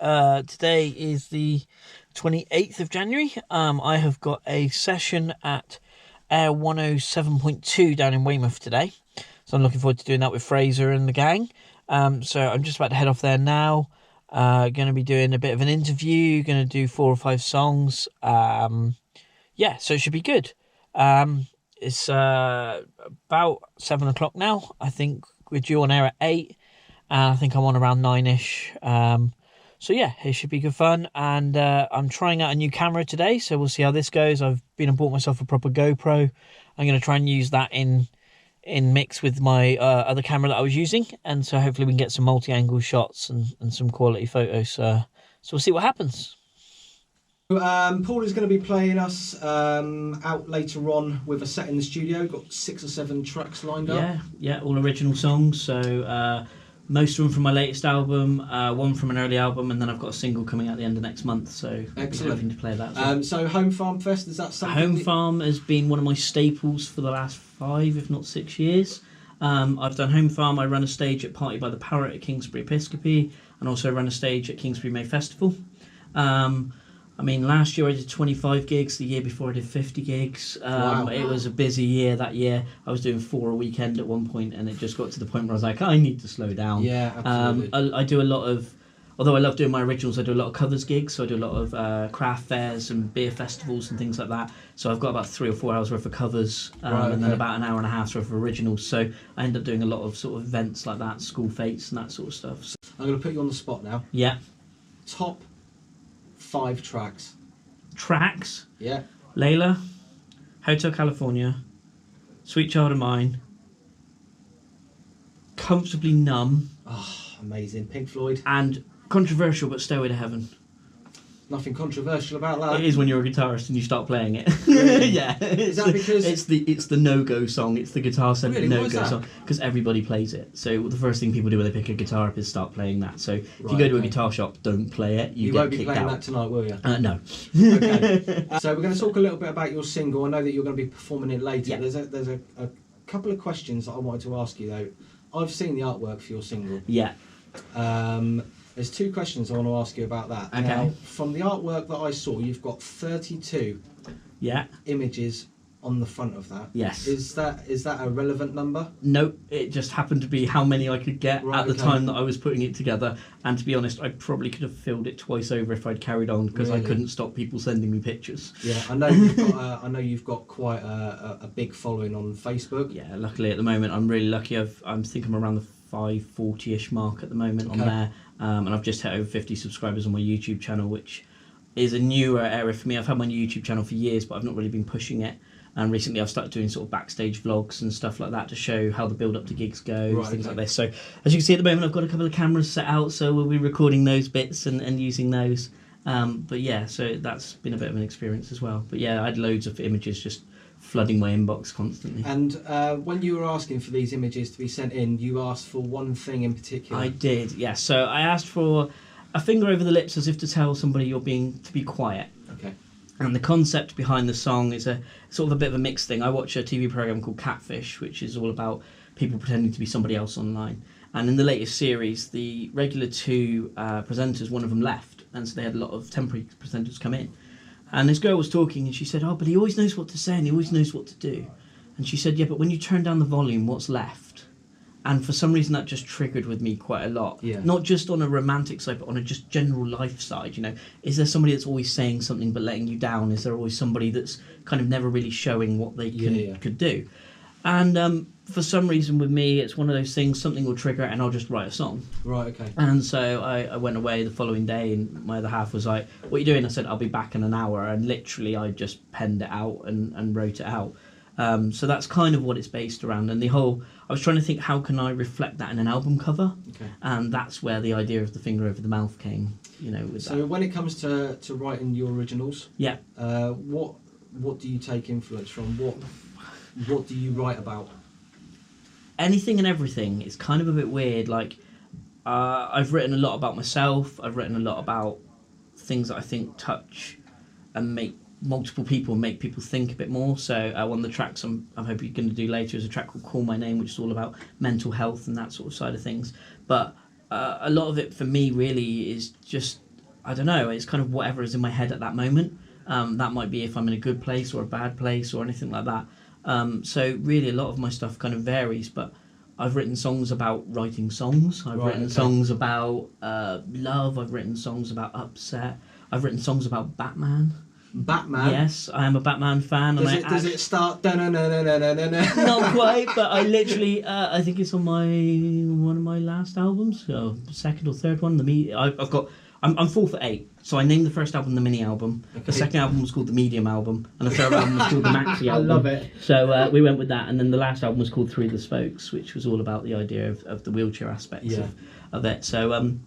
Today is the 28th of January. I have got a session at Air 107.2 down in Weymouth today. So I'm looking forward to doing that with Fraser and the gang. So I'm just about to head off there now. Going to be doing a bit of an interview, going to do 4 or 5 songs. Yeah, so it should be good. It's about 7 o'clock now. I think we're due on air at 8. And I think I'm on around 9ish. So yeah, it should be good fun. And I'm trying out a new camera today, so we'll see how this goes. I've been and bought myself a proper GoPro. I'm going to try and use that in mix with my other camera that I was using. And so hopefully we can get some multi-angle shots and some quality photos. So we'll see what happens. Paul is going to be playing us out later on with a set in the studio. Got 6 or 7 tracks lined up. Yeah, all original songs. So most of them from my latest album, one from an early album, and then I've got a single coming out the end of next month. So excellent. Hoping to play that as well. So Home Farm Fest, is that something? Home Farm has been one of my staples for the last 5, if not 6 years. I've done Home Farm. I run a stage at Party by the Parrot at Kingsbury Episcopi, and also run a stage at Kingsbury May Festival. I mean, last year I did 25 gigs. The year before I did 50 gigs. Wow. It was a busy year that year. I was doing 4 a weekend at one point, and it just got to the point where I was like, I need to slow down. Yeah, absolutely. I do a lot of, although I love doing my originals, I do a lot of covers gigs. So I do a lot of craft fairs and beer festivals and things like that. So I've got about 3 or 4 hours worth of covers, and then about an hour and a half worth of originals. So I end up doing a lot of sort of events like that, school fetes and that sort of stuff. So, I'm going to put you on the spot now. yeah. Top 5 tracks. Tracks? Yeah. Layla, Hotel California, Sweet Child of Mine, Comfortably Numb. Oh, amazing. Pink Floyd. And controversial, but Stairway to Heaven. Nothing controversial about that. It is when you're a guitarist and you start playing it. Really? Yeah. Is that because it's the no-go song? It's the guitar-centered Really? no-go song because everybody plays it. So the first thing people do when they pick a guitar up is start playing that. So if you go to a guitar shop, don't play it. You get won't be kicked playing out. that tonight, will you? No. Okay. So we're going to talk a little bit about your single. I know that you're going to be performing it later. Yeah. There's a couple of questions that I wanted to ask you though. I've seen the artwork for your single. Yeah. There's 2 questions I want to ask you about that. Okay. Now, from the artwork that I saw, you've got 32 images on the front of that. Yes. Is that a relevant number? Nope, it just happened to be how many I could get at the time that I was putting it together. And to be honest, I probably could have filled it twice over if I'd carried on because I couldn't stop people sending me pictures. Yeah, I know you've got quite a big following on Facebook. Yeah, luckily at the moment I'm really lucky. I'm thinking I'm around the 540-ish mark at the moment on there. And I've just hit over 50 subscribers on my YouTube channel, which is a newer area for me. I've had my YouTube channel for years, but I've not really been pushing it. And recently I've started doing sort of backstage vlogs and stuff like that to show how the build-up to gigs goes, things like this. So as you can see at the moment, I've got a couple of cameras set out, so we'll be recording those bits and using those. But yeah, so that's been a bit of an experience as well. But yeah, I had loads of images just flooding my inbox constantly. And when you were asking for these images to be sent in, you asked for one thing in particular. I did, yes. So I asked for a finger over the lips as if to tell somebody you're being to be quiet. Okay. And the concept behind the song is a sort of a bit of a mixed thing. I watch a TV program called Catfish, which is all about people pretending to be somebody else online. And in the latest series, the regular 2 presenters, one of them left, and so they had a lot of temporary presenters come in. And this girl was talking, and she said, "Oh, but he always knows what to say, and he always knows what to do." And she said, "Yeah, but when you turn down the volume, what's left?" And for some reason, that just triggered with me quite a lot. Yeah. Not just on a romantic side, but on a just general life side. You know, is there somebody that's always saying something but letting you down? Is there always somebody that's kind of never really showing what they could do? And for some reason with me, it's one of those things, something will trigger and I'll just write a song. Right, okay. And so I went away the following day and my other half was like, "What are you doing?" I said, "I'll be back in an hour." And literally I just penned it out and wrote it out. So that's kind of what it's based around. And I was trying to think, how can I reflect that in an album cover? Okay. And that's where the idea of the finger over the mouth came, with so that. when it comes to writing your originals, Yeah. What do you take influence from? What do you write about? Anything and everything. It's kind of a bit weird. Like, I've written a lot about myself. I've written a lot about things that I think touch and make multiple people, make people think a bit more. So one of the tracks I'm hoping you're going to do later is a track called Call My Name, which is all about mental health and that sort of side of things. But a lot of it for me really is just I don't know. It's kind of whatever is in my head at that moment. That might be if I'm in a good place or a bad place or anything like that. So really, a lot of my stuff kind of varies. But I've written songs about writing songs. I've written songs about love. I've written songs about upset. I've written songs about Batman. Batman? Yes, I am a Batman fan. Does it start? Not quite, but I literally, I think it's on one of my last albums, second or third one. I'm 4 for 8. So I named the first album the mini album. Okay. The second album was called the medium album, and the third album was called the maxi album. I love it. So we went with that, and then the last album was called Through the Spokes, which was all about the idea of the wheelchair aspects of it. So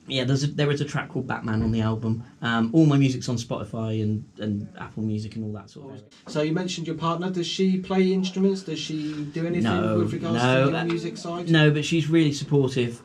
there is a track called Batman on the album. All my music's on Spotify and Apple Music and all that sort of thing. So you mentioned your partner. Does she play instruments? Does she do anything with regards to the music side? No, but she's really supportive.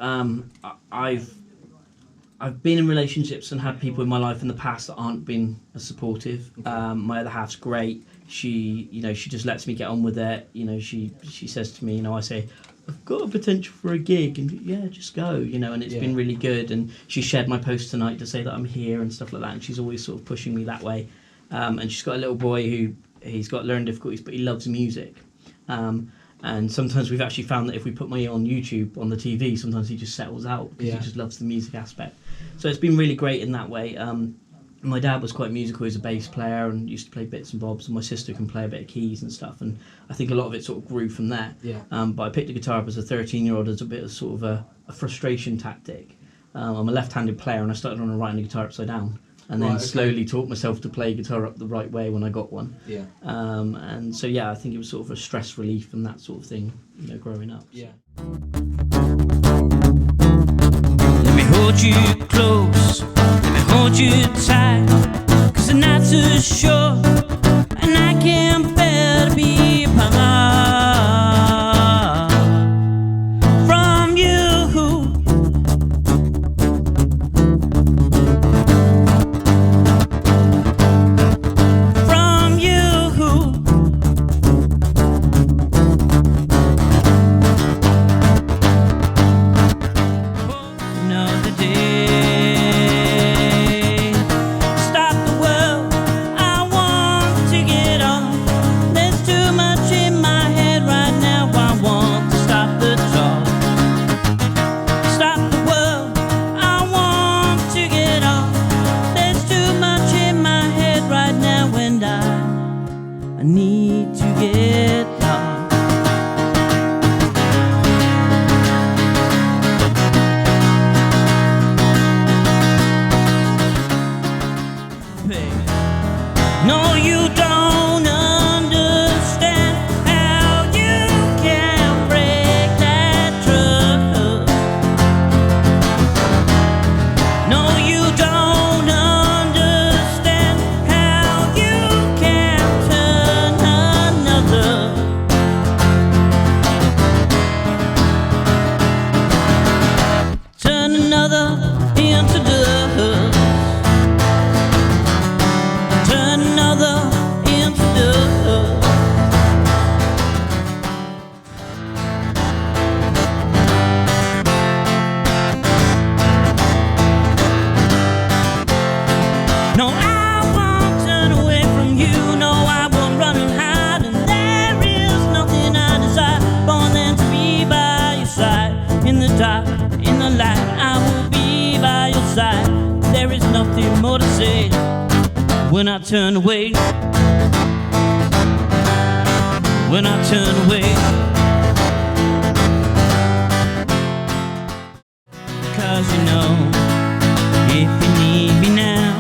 I've been in relationships and had people in my life in the past that aren't been as supportive. Okay. My other half's great. She just lets me get on with it. She says to me, I say, I've got a potential for a gig, and just go, and it's been really good. And she shared my post tonight to say that I'm here and stuff like that, and she's always sort of pushing me that way. And she's got a little boy he's got learning difficulties, but he loves music. And sometimes we've actually found that if we put me on YouTube on the TV, sometimes he just settles out because he just loves the music aspect. So it's been really great in that way. My dad was quite musical. He's a bass player and used to play bits and bobs, and my sister can play a bit of keys and stuff, and I think a lot of it sort of grew from there. But I picked the guitar up as a 13-year-old as a bit of sort of a frustration tactic. I'm a left-handed player, and I started on writing the guitar upside down, and then slowly taught myself to play guitar up the right way when I got one. And so I think it was sort of a stress relief and that sort of thing, growing up. Let me hold you close, let me hold you tight, 'cause the nights are short and I can't bear to be apart from you. From you. Another day, stop the world, I want to get on. There's too much in my head right now, I want to stop the talk. Stop the world, I want to get on. There's too much in my head right now, and I need to get lost. No, you don't understand how you can break that trust. No, you don't understand how you can turn another. Turn another into dust. Turn another into dust. No, I won't turn away from you. No, I won't run and hide. And there is nothing I desire more than to be by your side. In the dark, in the light, I will be by your side. There is nothing more to say when I turn away. When I turn away. 'Cause if you need me now,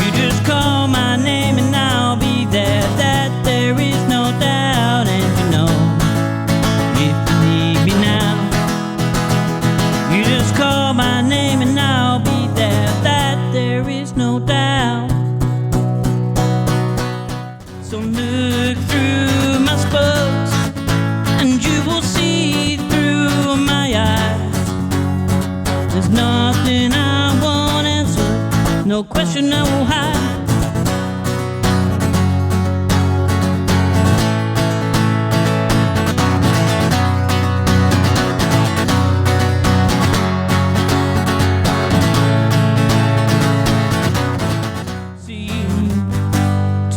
you just call my name and I'll be there. That there is no doubt. And if you need me now, you just call my name and I'll be there. That there is no doubt. So look through my spokes and you will see through my eyes. There's nothing I won't answer, no question I will hide.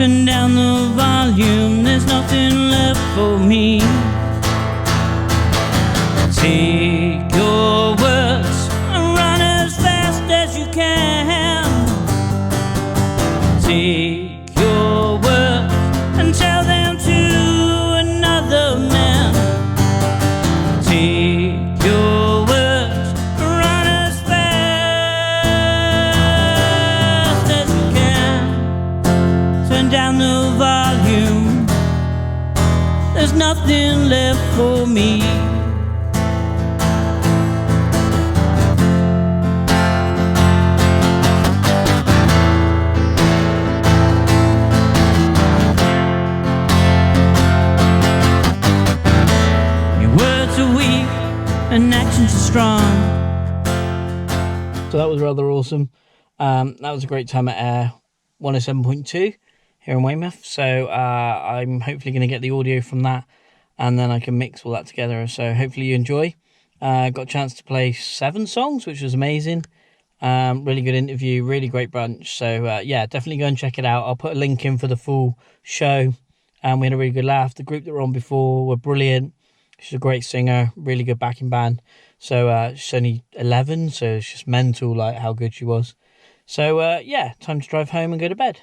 Turn down the volume, there's nothing left for me. Take your words and run as fast as you can. Take your words and tell them to another man. Take your words and run as fast as you can. Turn down the volume, there's nothing left for me. And actions are strong. So that was rather awesome. That was a great time at Air 107.2 here in Weymouth. So I'm hopefully going to get the audio from that, and then I can mix all that together. So hopefully you enjoy. Got a chance to play 7 songs, which was amazing. Really good interview, really great bunch. So yeah, definitely go and check it out. I'll put a link in for the full show. We had a really good laugh. The group that were on before were brilliant. She's a great singer, really good backing band. So she's only 11, so it's just mental like how good she was. So yeah, time to drive home and go to bed.